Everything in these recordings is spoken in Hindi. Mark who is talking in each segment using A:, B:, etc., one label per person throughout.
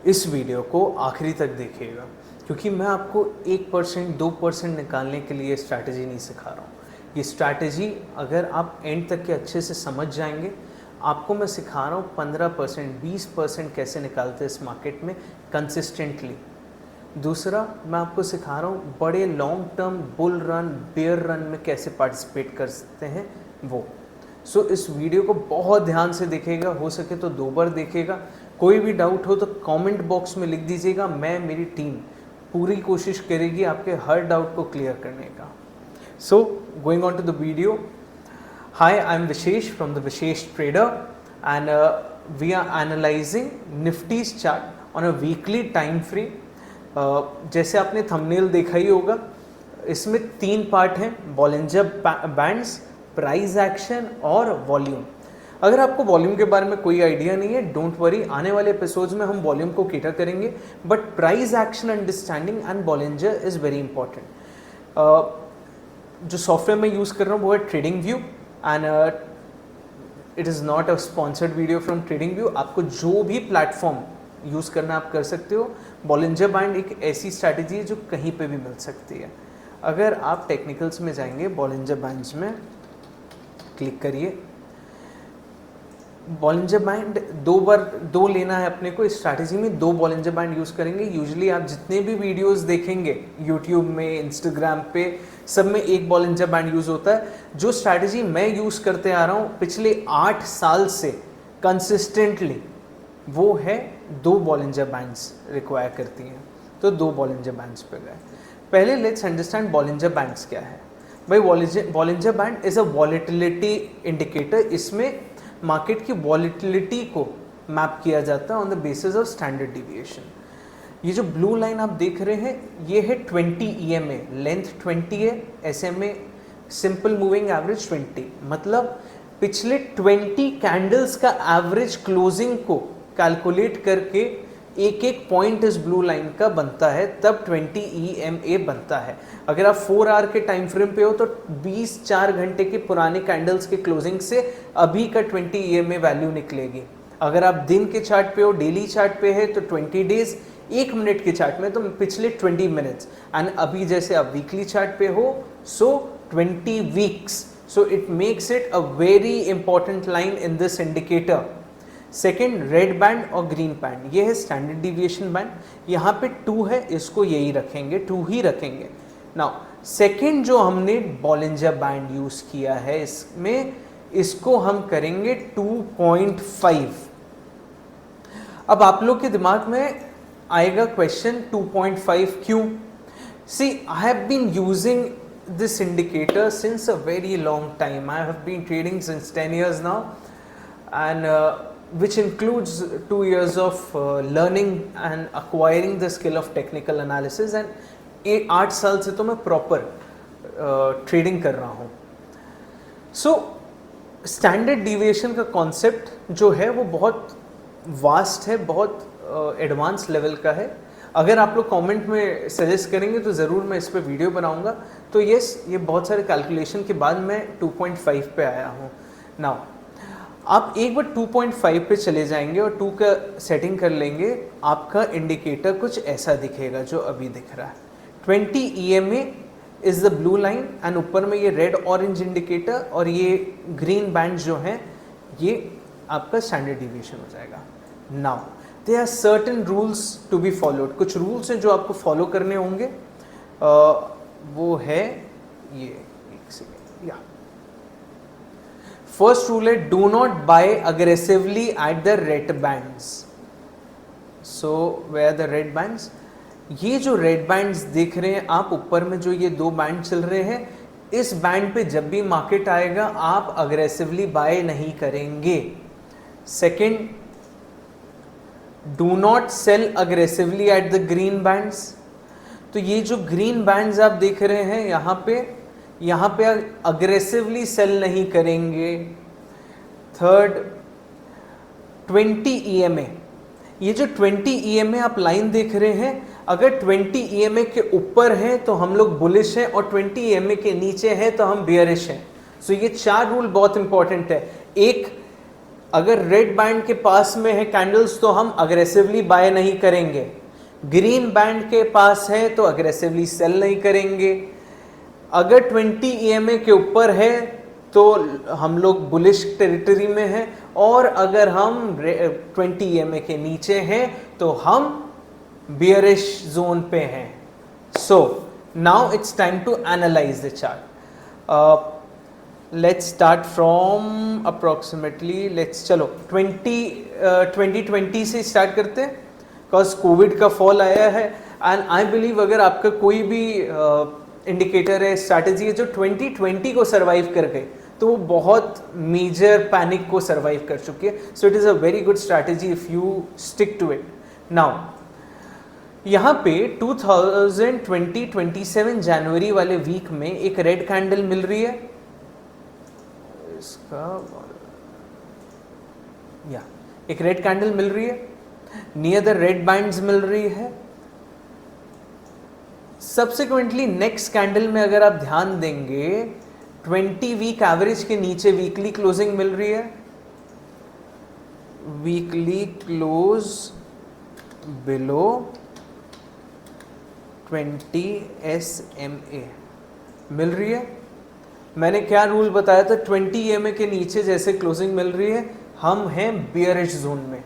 A: इस वीडियो को आखिरी तक देखिएगा, क्योंकि मैं आपको 1% 2% निकालने के लिए स्ट्रैटेजी नहीं सिखा रहा हूँ। ये स्ट्रैटेजी अगर आप एंड तक के अच्छे से समझ जाएंगे, आपको मैं सिखा रहा हूँ 15% 20% कैसे निकालते हैं इस मार्केट में कंसिस्टेंटली। दूसरा, मैं आपको सिखा रहा हूँ बड़े long term bull run bear run में कैसे पार्टिसिपेट कर सकते हैं वो। सो इस वीडियो को बहुत ध्यान से देखेगा, हो सके तो 2 बार देखेगा। कोई भी डाउट हो तो कमेंट बॉक्स में लिख दीजिएगा, मैं मेरी टीम पूरी कोशिश करेगी आपके हर डाउट को क्लियर करने का। So going on to the video. Hi, I'm Vishesh from the Vishesh Trader, and we are analyzing Nifty's chart on a weekly time frame. जैसे आपने थंबनेल देखा ही होगा, इसमें 3 पार्ट हैं, बॉलिंजर बैंड्स, प्राइस एक्शन और वॉल्यूम। अगर आपको वॉल्यूम के बारे में कोई आइडिया नहीं है, डोंट वरी, आने वाले एपिसोड्स में हम वॉल्यूम को केटर करेंगे, but price action understanding and Bollinger is very important. जो सॉफ्टवेयर मैं यूज़ कर रहा हूँ वो है trading view, and it is not a sponsored video from trading view. आपको जो भी प्लेटफॉर्म यूज़ करना आप कर सकते हो। बॉलिंजर बैंड एक ऐसी स्ट्रैटेजी है जो कहीं पे भी मिल सकती है। अगर आप टेक्निकल्स में जाएंगे, बॉलिंजर बैंड्स में क्लिक करिए। बॉलिंजर बैंड 2 लेना है अपने को। इस स्ट्रैटेजी में 2 बॉलिंजर बैंड यूज़ करेंगे। यूजुअली आप जितने भी वीडियोस देखेंगे यूट्यूब में, इंस्टाग्राम पे, सब में 1 बॉलिंजर बैंड यूज़ होता है। जो स्ट्रैटेजी मैं यूज़ करते आ रहा हूँ पिछले 8 साल से कंसिस्टेंटली, वो है 2 बॉलिंजर बैंड्स रिक्वायर करती हैं। तो 2 बॉलिंजर बैंड्स पे गए। पहले लेट्स अंडरस्टैंड बॉलिंजर बैंड्स क्या है। भाई, Bollinger band is a volatility indicator. इसमें मार्केट की वॉलेटिलिटी को मैप किया जाता है on the basis of standard deviation. ये जो ब्लू लाइन आप देख रहे हैं, ये है 20 EMA, लेंथ 20 है, SMA सिंपल मूविंग एवरेज 20, मतलब पिछले 20 कैंडल्स का एवरेज क्लोजिंग को कैलकुलेट करके एक पॉइंट इस ब्लू लाइन का बनता है, तब 20 EMA बनता है। अगर आप 4 आवर के टाइम फ्रेम पे हो तो 4 घंटे के पुराने कैंडल्स के क्लोजिंग से अभी का 20 EMA वैल्यू निकलेगी। अगर आप दिन के चार्ट पे हो, डेली चार्ट पे है, तो 20 डेज, 1 मिनट के चार्ट में तो पिछले 20 मिनट्स, एंड अभी जैसे आप वीकली चार्ट पे हो सो 20 weeks. So it makes it a very important line in this indicator. Second, red band और ग्रीन बैंड, ये है स्टैंडर्ड डिविएशन बैंड। यहाँ पे 2 है, इसको यही रखेंगे, 2 ही रखेंगे। नाउ सेकेंड जो हमने बॉलिंजर बैंड यूज़ किया है, इसमें इसको हम करेंगे 2.5। अब आप लोग के दिमाग में आएगा क्वेश्चन 2.5 क्यों? See, I have been using this indicator since a very long time. I have been trading since 10 years now, and which includes 2 years of learning and acquiring the skill of technical analysis, and 8 साल से तो मैं प्रॉपर ट्रेडिंग कर रहा हूँ। सो स्टैंडर्ड डिविएशन का कॉन्सेप्ट जो है वो बहुत वास्ट है, बहुत एडवांस लेवल का है। अगर आप लोग कमेंट में सजेस्ट करेंगे तो ज़रूर मैं इस पर वीडियो बनाऊंगा। तो यस, ये बहुत सारे कैलकुलेशन के बाद मैं 2.5 पे आया हूँ। नाउ आप एक बार 2.5 पे चले जाएंगे और 2 का सेटिंग कर लेंगे, आपका इंडिकेटर कुछ ऐसा दिखेगा जो अभी दिख रहा है। 20 EMA is the blue line, and ऊपर में ये रेड ऑरेंज इंडिकेटर और ये ग्रीन बैंड जो हैं, ये आपका स्टैंडर्ड डिविएशन हो जाएगा। Now there are certain rules to be followed. कुछ रूल्स हैं जो आपको फॉलो करने होंगे। वो है ये, एक सेकेंड, या फर्स्ट रूल है, do not buy aggressively at the red bands. So where the red bands, ये जो रेड बैंड्स देख रहे हैं आप ऊपर में, जो ये 2 बैंड चल रहे हैं, इस बैंड पे जब भी मार्केट आएगा आप अग्रेसिवली बाय नहीं करेंगे। Second, do not sell aggressively at the green bands. तो ये जो ग्रीन बैंड्स आप देख रहे हैं यहाँ पे अग्रेसिवली सेल नहीं करेंगे। थर्ड, 20 EMA, ये जो 20 EMA आप लाइन देख रहे हैं, अगर 20 EMA के ऊपर है तो हम लोग बुलिश हैं और 20 EMA के नीचे है तो हम बियरिश हैं। सो ये 4 रूल बहुत इंपॉर्टेंट है। एक, अगर रेड बैंड के पास में है कैंडल्स तो हम अग्रेसिवली बाय नहीं करेंगे, ग्रीन बैंड के पास है तो अग्रेसिवली सेल नहीं करेंगे। अगर 20 EMA के ऊपर है तो हम लोग बुलिश टेरिटरी में हैं, और अगर हम 20 EMA के नीचे हैं तो हम बियरिश जोन पे हैं। So now it's time to analyse the chart. Let's start from approximately, let's चलो 2020 से स्टार्ट करते हैं, बिकॉज कोविड का फॉल आया है। एंड आई बिलीव अगर आपका कोई भी इंडिकेटर है, स्ट्रैटेजी है जो 2020 को सरवाइव कर गए, तो वो बहुत मेजर पैनिक को सरवाइव कर चुकी है। So it is a very good strategy if you stick to it. Now यहाँ पे 2027 जनवरी वाले वीक में एक रेड कैंडल मिल रही है, इसका या एक रेड कैंडल मिल रही है, नियर द रेड बैंड्स मिल रही है। सब्सिक्वेंटली नेक्स्ट कैंडल में अगर आप ध्यान देंगे 20 वीक एवरेज के नीचे वीकली क्लोजिंग मिल रही है, वीकली क्लोज बिलो 20 SMA मिल रही है। मैंने क्या रूल बताया था, 20 EMA के नीचे जैसे क्लोजिंग मिल रही है हम हैं बियरिश जोन में।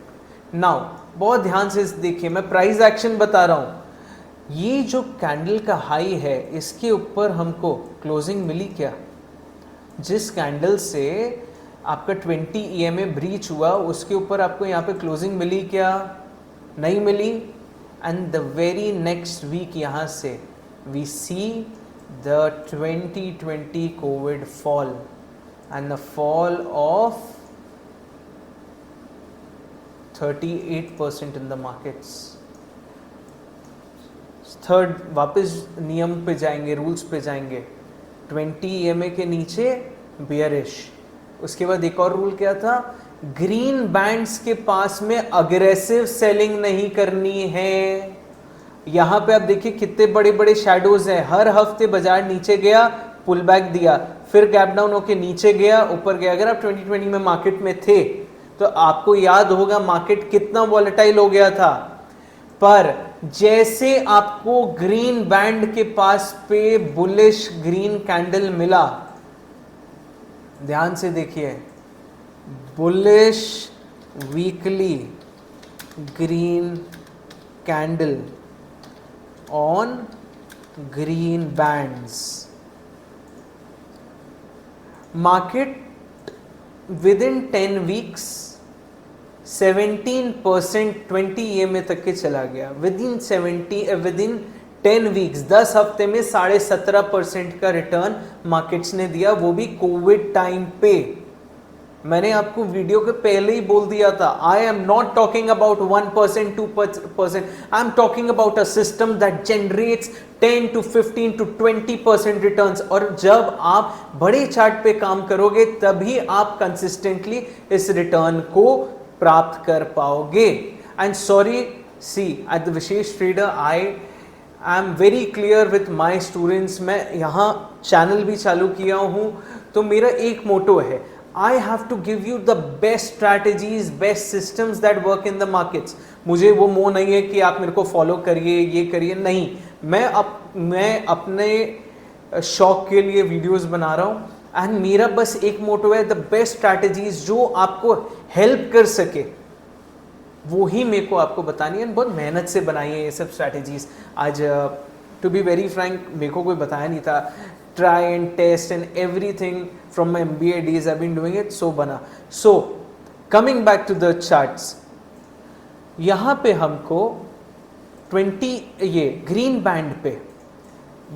A: नाउ बहुत ध्यान से देखिए, मैं प्राइस एक्शन बता रहा हूं। ये जो कैंडल का हाई है इसके ऊपर हमको क्लोजिंग मिली क्या? जिस कैंडल से आपका 20 EMA ब्रीच हुआ उसके ऊपर आपको यहाँ पे क्लोजिंग मिली क्या? नहीं मिली। And the very next week यहाँ से we see the 2020 COVID fall and the fall of 38% in the markets. Third वापस नियम पे जाएंगे, रूल्स पे जाएंगे। 20 EMA के नीचे बियरिश। उसके बाद एक और रूल क्या था, ग्रीन बैंड्स के पास में अग्रेसिव सेलिंग नहीं करनी है। यहां पे आप देखिए कितने बड़े बड़े शैडोज हैं। हर हफ्ते बाजार नीचे गया, पुल बैक दिया, फिर गैप डाउन होके नीचे गया, ऊपर गया। अगर आप 2020 में मार्केट में थे तो आपको याद होगा मार्केट कितना वॉलेटाइल हो गया था। पर जैसे आपको ग्रीन बैंड के पास पे बुलिश ग्रीन कैंडल मिला, ध्यान से देखिए, bullish weekly green candle on green bands, market with in 10 weeks 17% 20 EMA तक के चला गया। विद इन 10 वीक्स 10 हफ्ते में 17.5% का रिटर्न मार्केट्स ने दिया, वो भी कोविड टाइम पे। मैंने आपको वीडियो के पहले ही बोल दिया था, I am not talking about 1% 2%, I am talking about a system that generates 10 to 15 to 20% returns. और जब आप बड़े चार्ट पे काम करोगे तभी आप कंसिस्टेंटली इस रिटर्न को प्राप्त कर पाओगे। And sorry, see at the Vishesh trader I am very clear with my students. मैं यहाँ चैनल भी चालू किया हूँ, तो मेरा एक मोटो है, I have to give you the best strategies, best systems that work in the markets. मुझे वो मोह नहीं है कि आप मेरे को फॉलो करिए, ये करिए, नहीं। मैं अपने शौक के लिए वीडियोस बना रहा हूँ एंड मेरा बस एक मोटो है, द बेस्ट स्ट्रैटेजीज जो आपको हेल्प कर सके वो ही मेरे को आपको बतानी है। बहुत मेहनत से बनाई है ये सब स्ट्रैटेजीज। आज टू बी वेरी फ्रैंक मेरे को कोई बताया नहीं था। Try and test and everything from my MBA days I've been doing it, so बना। So coming back to the charts, यहाँ पे हमको 20 ये ग्रीन बैंड पे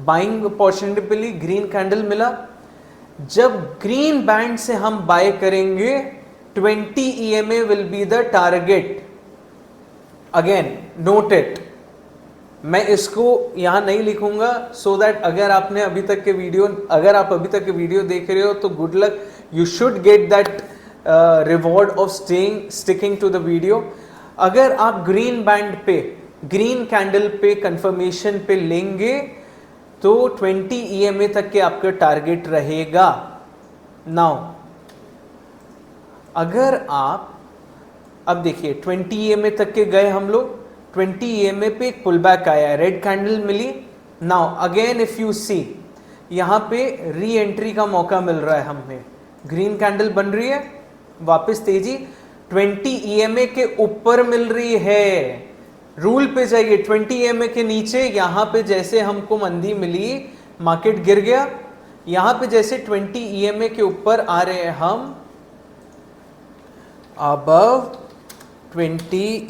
A: बाइंग अपॉर्चुनिटी पे ली, ग्रीन कैंडल मिला। जब ग्रीन बैंड से हम बाय करेंगे 20 EMA will be the target. Again note it, मैं इसको यहाँ नहीं लिखूंगा सो दैट अगर आप अभी तक के वीडियो देख रहे हो तो good luck, you should get that reward of sticking to the video. अगर आप ग्रीन बैंड पे ग्रीन कैंडल पे कंफर्मेशन पे लेंगे तो 20 EMA तक के आपका टारगेट रहेगा। नाउ अगर आप अब देखिए 20 EMA तक के गए हम लोग, 20 EMA पे एक पुल बैक आया, रेड कैंडल मिली। Now again if you see, यहाँ पे री एंट्री का मौका मिल रहा है हमें, ग्रीन कैंडल बन रही है, वापस तेजी 20 EMA के ऊपर मिल रही है। रूल पे जाइए, 20 EMA के नीचे यहाँ पे जैसे हमको मंदी मिली, मार्केट गिर गया। यहाँ पे जैसे 20 EMA के ऊपर आ रहे हैं हम, above 20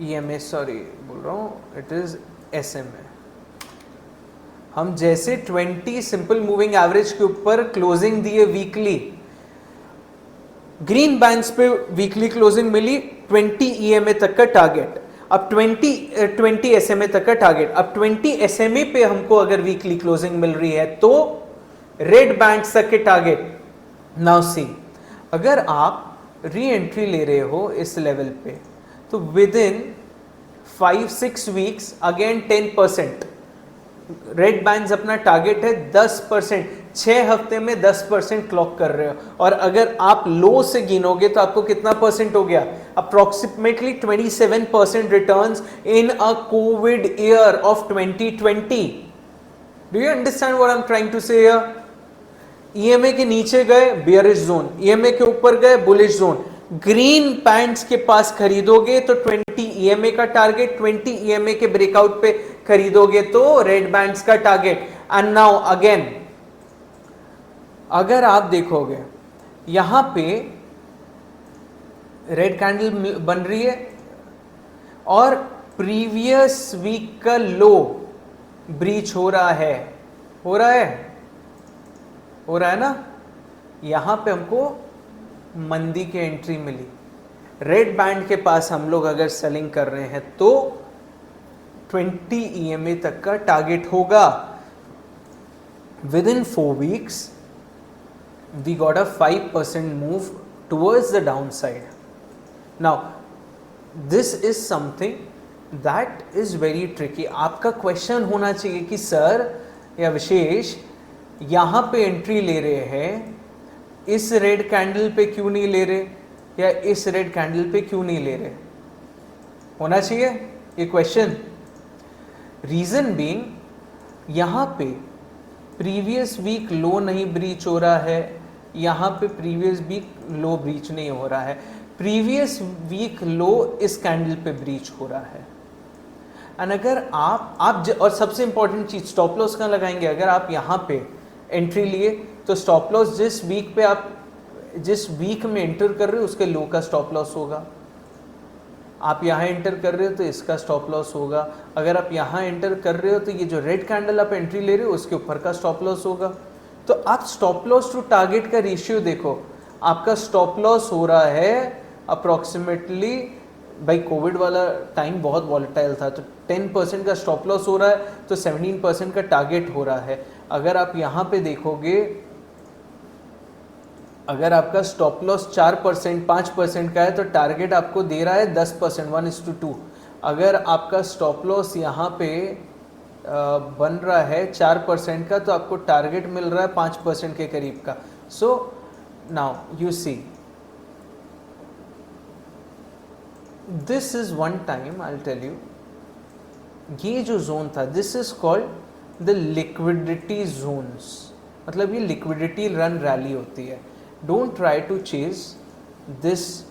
A: EMA सॉरी बोल रहा हूं, इट इज SMA। हम जैसे 20 सिंपल मूविंग एवरेज के ऊपर क्लोजिंग दिए वीकली, ग्रीन बैंड्स पे वीकली क्लोजिंग मिली, 20 EMA तक का टारगेट, अब 20 SMA तक का टारगेट, अब 20 SMA पे हमको अगर वीकली क्लोजिंग मिल रही है तो रेड बैंड्स तक के टारगेट। नाउ सी, अगर आप री एंट्री ले रहे हो इस लेवल पे तो with in 5-6 weeks again 10%, red bands अपना टारगेट है 10%, 6 हफ्ते में 10% क्लॉक कर रहे हो। और अगर आप लो से गिनोगे तो आपको कितना परसेंट हो गया, approximately 27% returns in a Covid year of 2020। Do you understand what I am trying to say here? EMA के नीचे गए बियरिश जोन, EMA के ऊपर गए बुलिश जोन। ग्रीन पैंट्स के पास खरीदोगे तो 20 EMA का टारगेट, 20 EMA के ब्रेकआउट पे खरीदोगे तो रेड बैंड्स का टारगेट। एंड नाउ अगेन अगर आप देखोगे यहां पे रेड कैंडल बन रही है और प्रीवियस वीक का लो ब्रीच हो रहा है, हो रहा है ना। यहां पे हमको मंदी की एंट्री मिली, रेड बैंड के पास हम लोग अगर सेलिंग कर रहे हैं तो 20 EMA तक का टारगेट होगा। Within 4 weeks we got a 5% move towards the downside. Now this is something that is very tricky. आपका क्वेश्चन होना चाहिए कि सर या विशेष यहां पे एंट्री ले रहे हैं, इस रेड कैंडल पे क्यों नहीं ले रहे, या इस रेड कैंडल पे क्यों नहीं ले रहे, होना चाहिए ये क्वेश्चन। रीजन बीइंग यहां पे प्रीवियस वीक लो नहीं ब्रीच हो रहा है, यहां पे प्रीवियस वीक लो ब्रीच नहीं हो रहा है, प्रीवियस वीक लो इस कैंडल पे ब्रीच हो रहा है। एंड अगर आप और सबसे इंपॉर्टेंट चीज, स्टॉप लॉस कहाँ लगाएंगे? अगर आप यहाँ पे एंट्री लिए तो स्टॉप लॉस जिस वीक में एंटर कर रहे हो उसके लो का स्टॉप लॉस होगा। आप यहाँ एंटर कर रहे हो तो इसका स्टॉप लॉस होगा। अगर आप यहाँ एंटर कर रहे हो तो ये जो रेड कैंडल आप एंट्री ले रहे हो उसके ऊपर का स्टॉप लॉस होगा। तो आप स्टॉप लॉस टू टारगेट का रेशियो देखो, आपका स्टॉप लॉस हो रहा है अप्रोक्सीमेटली, भाई कोविड वाला टाइम बहुत वॉलेटाइल था तो 10% का स्टॉप लॉस हो रहा है तो 17% का टारगेट हो रहा है। अगर आप यहाँ पे देखोगे, अगर आपका स्टॉप लॉस 4% 5% का है तो टारगेट आपको दे रहा है 10%, 1:2। अगर आपका स्टॉप लॉस यहाँ पे बन रहा है 4% का तो आपको टारगेट मिल रहा है 5% के करीब का। So now you see, this is one time I will tell you, ये जो जोन था this is called the liquidity zones, मतलब ये लिक्विडिटी रन रैली होती है। Don't try to chase this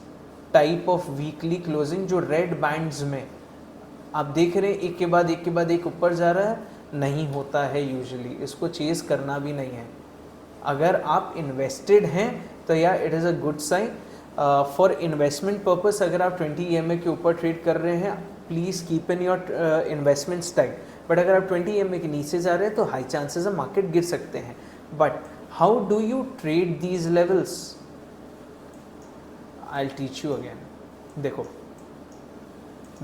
A: type of weekly closing जो रेड बैंड्स में आप देख रहे हैं एक के बाद एक ऊपर जा रहा है, नहीं होता है यूजुअली, इसको चेज करना भी नहीं है। अगर आप इन्वेस्टेड हैं तो या it is a good sign. For investment purpose अगर आप 20 EMA के ऊपर ट्रेड कर रहे हैं please keep in your investments tight, but अगर आप 20 EMA के नीचे जा रहे हैं तो हाई चांसेस है मार्केट गिर सकते हैं। But how do you trade these levels? I will teach you again. देखो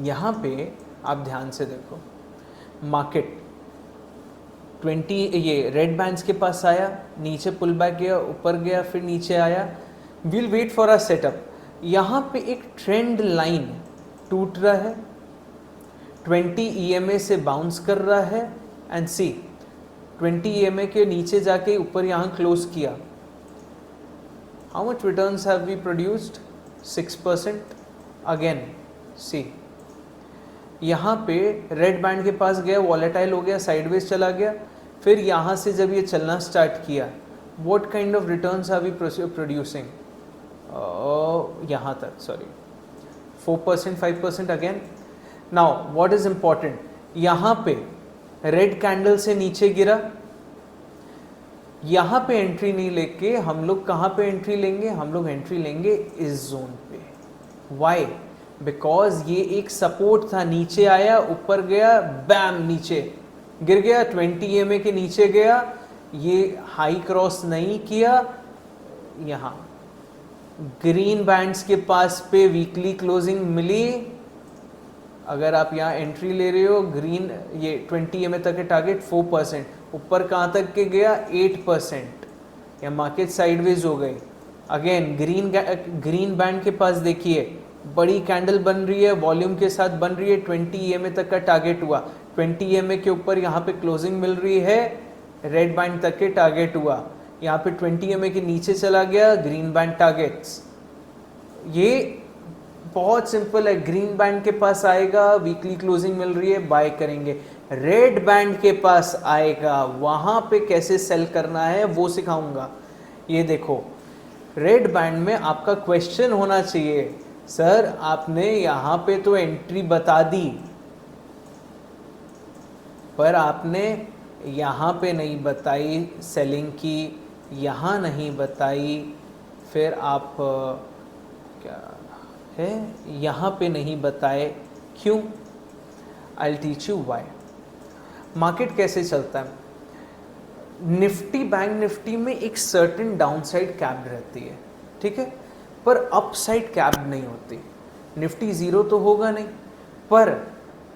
A: यहाँ पे आप ध्यान से देखो, मार्केट 20 ये रेड बैंड्स के पास आया, नीचे पुल बैक गया, ऊपर गया, फिर नीचे आया। Will wait for a setup. यहाँ पे एक ट्रेंड लाइन टूट रहा है, 20 EMA से बाउंस कर रहा है एंड सी 20 EMA के नीचे जाके ऊपर यहाँ क्लोज किया, how much returns have we produced? 6%। Again see, यहाँ पे रेड बैंड के पास गया, वॉलेटाइल हो गया, साइडवेज चला गया, फिर यहाँ से जब ये चलना स्टार्ट किया, what kind of returns are we producing? यहाँ तक, sorry 4%, 5% again. Now what is important, यहाँ पे रेड कैंडल से नीचे गिरा, यहाँ पे एंट्री नहीं लेके हम लोग कहाँ पे एंट्री लेंगे? हम लोग एंट्री लेंगे इस जोन पे। वाई? बिकॉज ये एक सपोर्ट था, नीचे आया, ऊपर गया, बैम नीचे गिर गया, 20 EMA के नीचे गया, ये हाई क्रॉस नहीं किया, यहाँ ग्रीन बैंड्स के पास पे वीकली क्लोजिंग मिली। अगर आप यहाँ एंट्री ले रहे हो, ग्रीन ये 20 EMA तक है टारगेट, 4%, ऊपर कहाँ तक के गया? 8%, या मार्केट साइडवेज हो गई। अगेन ग्रीन बैंड के पास देखिए बड़ी कैंडल बन रही है, वॉल्यूम के साथ बन रही है, 20 EMA तक का टारगेट हुआ, 20 EMA के ऊपर यहाँ पे क्लोजिंग मिल रही है, रेड बैंड तक के टारगेट हुआ, यहाँ पे 20 EMA के नीचे चला गया, ग्रीन बैंड टारगेट्स। ये बहुत सिंपल है, ग्रीन बैंड के पास आएगा, वीकली क्लोजिंग मिल रही है, बाय करेंगे। रेड बैंड के पास आएगा, वहां पे कैसे सेल करना है वो सिखाऊंगा। ये देखो, रेड बैंड में आपका क्वेश्चन होना चाहिए, सर आपने यहाँ पे तो एंट्री बता दी, पर आपने यहाँ पे नहीं बताई सेलिंग की, यहाँ नहीं बताई, फिर आप क्या है यहाँ पे नहीं बताए, क्यों? I teach you why. Market कैसे चलता है? निफ्टी, बैंक निफ्टी में एक सर्टेन डाउनसाइड कैप रहती है, ठीक है, पर अपसाइड कैप नहीं होती। निफ्टी जीरो तो होगा नहीं, पर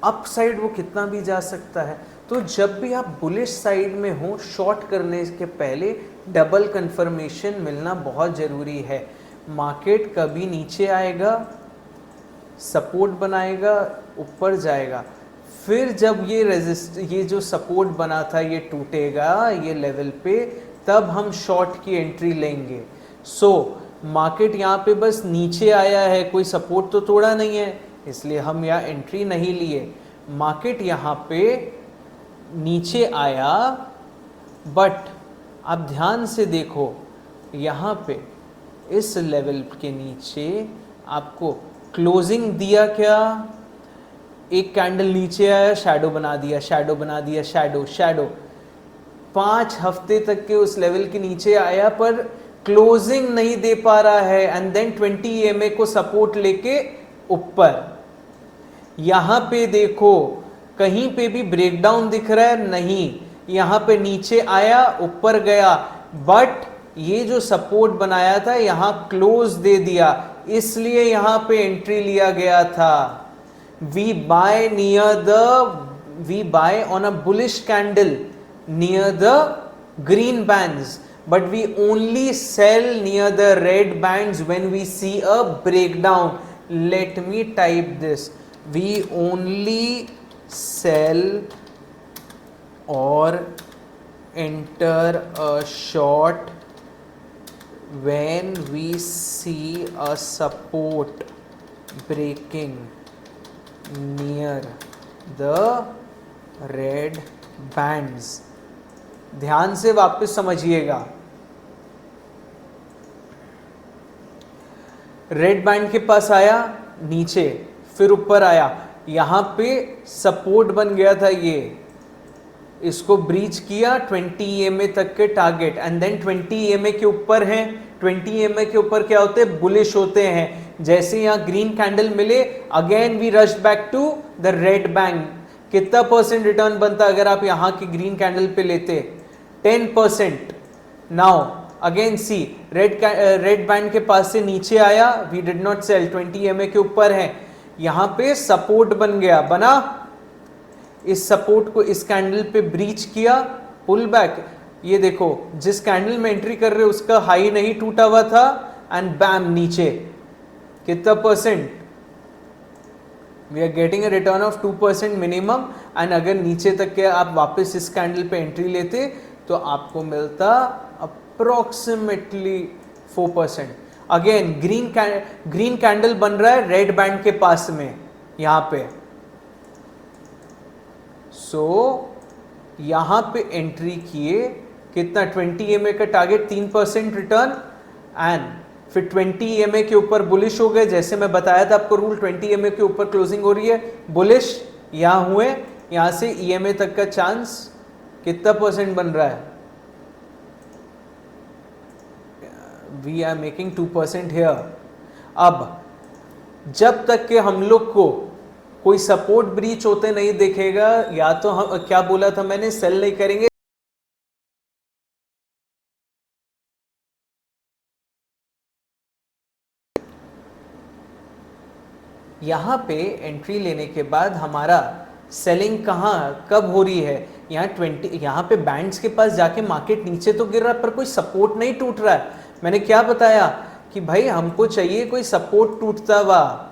A: अपसाइड वो कितना भी जा सकता है। तो जब भी आप बुलिश साइड में हो, शॉर्ट करने के पहले डबल कंफर्मेशन मिलना बहुत ज़रूरी है। मार्केट कभी नीचे आएगा, सपोर्ट बनाएगा, ऊपर जाएगा, फिर जब ये जो सपोर्ट बना था ये टूटेगा ये लेवल पे, तब हम शॉर्ट की एंट्री लेंगे। सो मार्केट यहाँ पे बस नीचे आया है, कोई सपोर्ट तो तोड़ा नहीं है, इसलिए हम यहाँ एंट्री नहीं लिए। मार्केट यहाँ पे नीचे आया, बट आप ध्यान से देखो, यहाँ पे इस लेवल के नीचे आपको क्लोजिंग दिया क्या? एक कैंडल नीचे आया, शैडो बना दिया, शैडो बना दिया, शैडो शैडो, 5 हफ्ते तक के उस लेवल के नीचे आया, पर क्लोजिंग नहीं दे पा रहा है, एंड देन 20 EMA को सपोर्ट लेके ऊपर। यहां पे देखो कहीं पे भी ब्रेकडाउन दिख रहा है? नहीं, यहां पे नीचे आया, ऊपर गया, बट ये जो सपोर्ट बनाया था यहां क्लोज दे दिया, इसलिए यहां पे एंट्री लिया गया था। We buy on a bullish candle near the green bands, but we only sell near the red bands when we see a breakdown. Let me type this. We only sell or enter a short when we see a support breaking near the red bands. ध्यान से वापस समझिएगा, रेड बैंड के पास आया, नीचे, फिर ऊपर आया, यहां पे सपोर्ट बन गया था, ये इसको ब्रीच किया, 20 EMA तक के टारगेट, एंड देन 20 EMA के ऊपर है। 20 EMA के ऊपर क्या होते हैं? बुलिश होते हैं। जैसे यहां ग्रीन कैंडल मिले, again we rush back to the red band. कितना % रिटर्न बनता अगर आप यहां की ग्रीन कैंडल पे लेते? 10%। Now again see, red band के पास से नीचे आया, we did not sell, 20 EMA के ऊपर है, यहां पे सपोर्ट बन गया, बना, इस सपोर्ट को इस कैंडल पे ब्रीच किया, पुल बैक। ये देखो, जिस कैंडल में एंट्री कर रहे हो उसका हाई नहीं टूटा हुआ था, एंड बैम नीचे। कितना %? We are getting a return of 2% minimum, and अगर नीचे तक के आप वापस इस कैंडल पे एंट्री लेते तो आपको मिलता अप्रोक्सीमेटली 4%। अगेन ग्रीन कैंडल बन रहा है रेड बैंड के पास में यहां पे, सो यहां पे एंट्री किए, कितना 20 EMA का टारगेट 3% रिटर्न, एंड फिर 20 EMA के ऊपर बुलिश हो गए, जैसे मैं बताया था आपको रूल, 20 EMA के ऊपर क्लोजिंग हो रही है बुलिश, यहां हुए, यहां से EMA तक का चांस कितना परसेंट बन रहा है, वी आर मेकिंग 2% हियर। अब जब तक के हम लोग को कोई सपोर्ट ब्रीच होते नहीं दिखेगा, या तो हम क्या बोला था मैंने, सेल नहीं करेंगे, यहां पे एंट्री लेने के बाद हमारा सेलिंग कहां कब हो रही है, यहाँ 20, यहाँ पे बैंड्स के पास जाके मार्केट नीचे तो गिर रहा है पर कोई सपोर्ट नहीं टूट रहा है। मैंने क्या बताया कि भाई हमको चाहिए कोई सपोर्ट टूटता हुआ,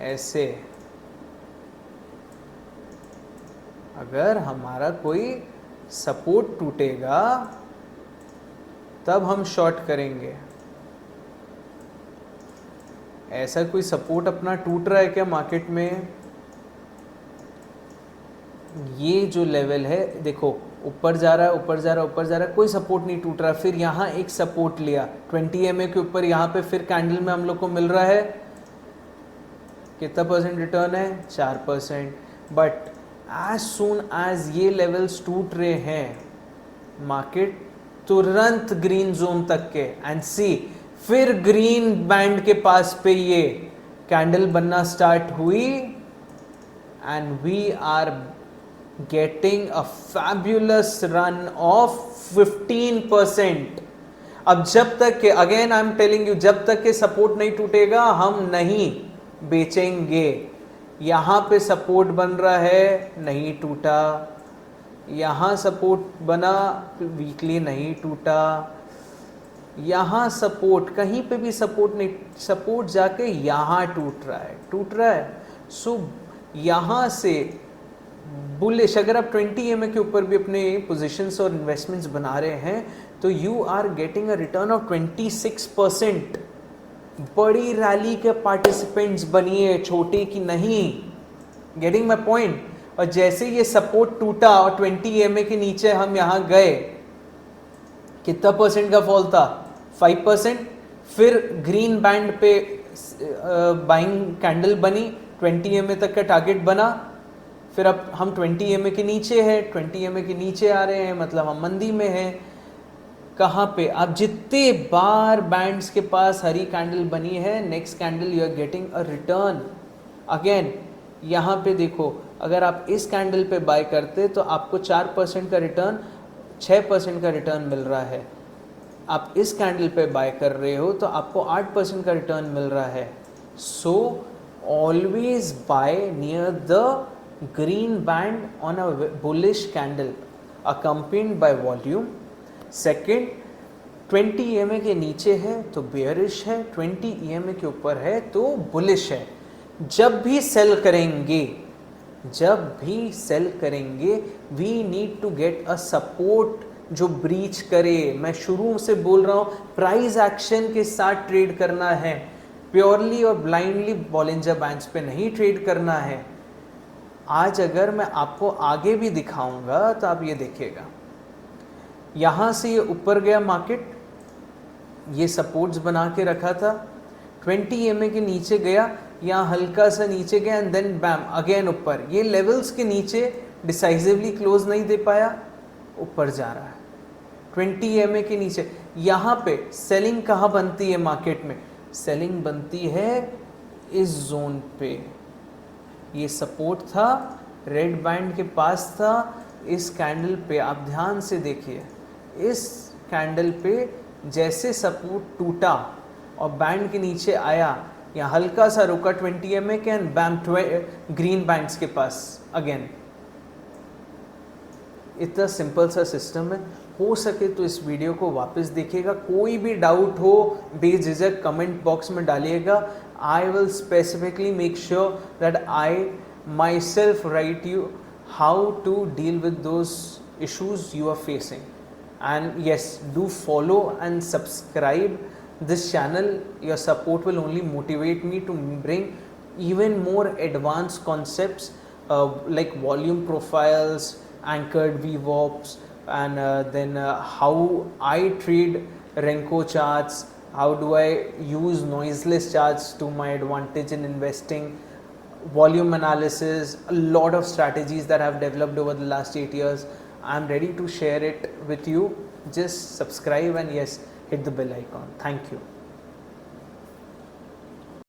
A: ऐसे अगर हमारा कोई सपोर्ट टूटेगा तब हम शॉर्ट करेंगे। ऐसा कोई सपोर्ट अपना टूट रहा है क्या मार्केट में? ये जो लेवल है देखो, ऊपर जा रहा है, ऊपर जा रहा है, ऊपर जा रहा है, कोई सपोर्ट नहीं टूट रहा। फिर यहाँ एक सपोर्ट लिया 20 EMA के ऊपर, यहाँ पे फिर कैंडल में हम लोग को मिल रहा है कितना परसेंट रिटर्न है, 4%। बट एज सून एज ये लेवल्स टूट रहे हैं मार्केट तुरंत ग्रीन जोन तक के, एंड सी फिर ग्रीन बैंड के पास पे ये कैंडल बनना स्टार्ट हुई, and we are getting a fabulous run of 15%। अब जब तक के, again I am telling you, जब तक के सपोर्ट नहीं टूटेगा हम नहीं बेचेंगे। यहां पे सपोर्ट बन रहा है, नहीं टूटा, यहां सपोर्ट बना, वीकली नहीं टूटा, यहां सपोर्ट, कहीं पे भी सपोर्ट नहीं, सपोर्ट जाके यहां टूट रहा है, टूट रहा है। सो यहां से बुलिश, अगर आप 20 EMA के ऊपर भी अपने पोजीशंस और इन्वेस्टमेंट्स बना रहे हैं तो you are getting a return of 26%। बड़ी रैली के पार्टिसिपेंट्स बनिए, छोटे की नहीं। Getting my point? और जैसे ये सपोर्ट टूटा और 20 EMA के नीचे हम यहां गए, कितना परसेंट का फॉल था, 5%। फिर ग्रीन बैंड पे बाइंग कैंडल बनी, 20 EMA तक का टारगेट बना, फिर अब हम 20 EMA के नीचे है, 20 EMA के नीचे आ रहे हैं, मतलब हम मंदी में हैं। कहाँ पे? आप जितने बार बैंड्स के पास हरी कैंडल बनी है, next candle you are getting a return. Again यहाँ पे देखो, अगर आप इस कैंडल पे बाय करते तो आपको 4% का रिटर्न, 6% का रिटर्न मिल रहा है। आप इस कैंडल पे बाय कर रहे हो तो आपको 8% का रिटर्न मिल रहा है। So always buy near the green band on a bullish candle accompanied by volume। Second, 20 EMA के नीचे है तो बेयरिश है, 20 EMA के ऊपर है तो बुलिश है। जब भी सेल करेंगे, जब भी सेल करेंगे, we need to get a support जो ब्रीच करे। मैं शुरू से बोल रहा हूँ, प्राइस एक्शन के साथ ट्रेड करना है, प्योरली और ब्लाइंडली बॉलिंजर बैंड्स पे नहीं ट्रेड करना है। आज अगर मैं आपको आगे भी दिखाऊंगा तो आप ये देखिएगा, यहाँ से ये ऊपर गया मार्केट, ये सपोर्ट्स बना के रखा था, 20 EMA के नीचे गया, यहाँ हल्का सा नीचे गया, एंड देन बैम अगेन ऊपर। ये लेवल्स के नीचे डिसाइसिवली क्लोज नहीं दे पाया, ऊपर जा रहा है 20 EMA के नीचे। यहाँ पे सेलिंग कहाँ बनती है मार्केट में? सेलिंग बनती है इस जोन पे। ये सपोर्ट था, रेड बैंड के पास था, इस कैंडल पे आप ध्यान से देखिए, इस कैंडल पे जैसे सपोर्ट टूटा और बैंड के नीचे आया, या हल्का सा रुका 20 EMA के, एंड बैम ग्रीन बैंड्स के पास अगेन। इतना सिंपल सा सिस्टम है। हो सके तो इस वीडियो को वापस देखिएगा। कोई भी डाउट हो बेझिझक कमेंट बॉक्स में डालिएगा। I will specifically make sure that I myself write you how to deal with those issues you are facing. And yes, do follow and subscribe this channel. Your support will only motivate me to bring even more advanced concepts like volume profiles, anchored VWAPs, and then how I trade Renko charts, how do I use noiseless charts to my advantage in investing, volume analysis, a lot of strategies that I've developed over the last 8 years. I'm ready to share it with you. Just subscribe and yes, hit the bell icon. Thank you.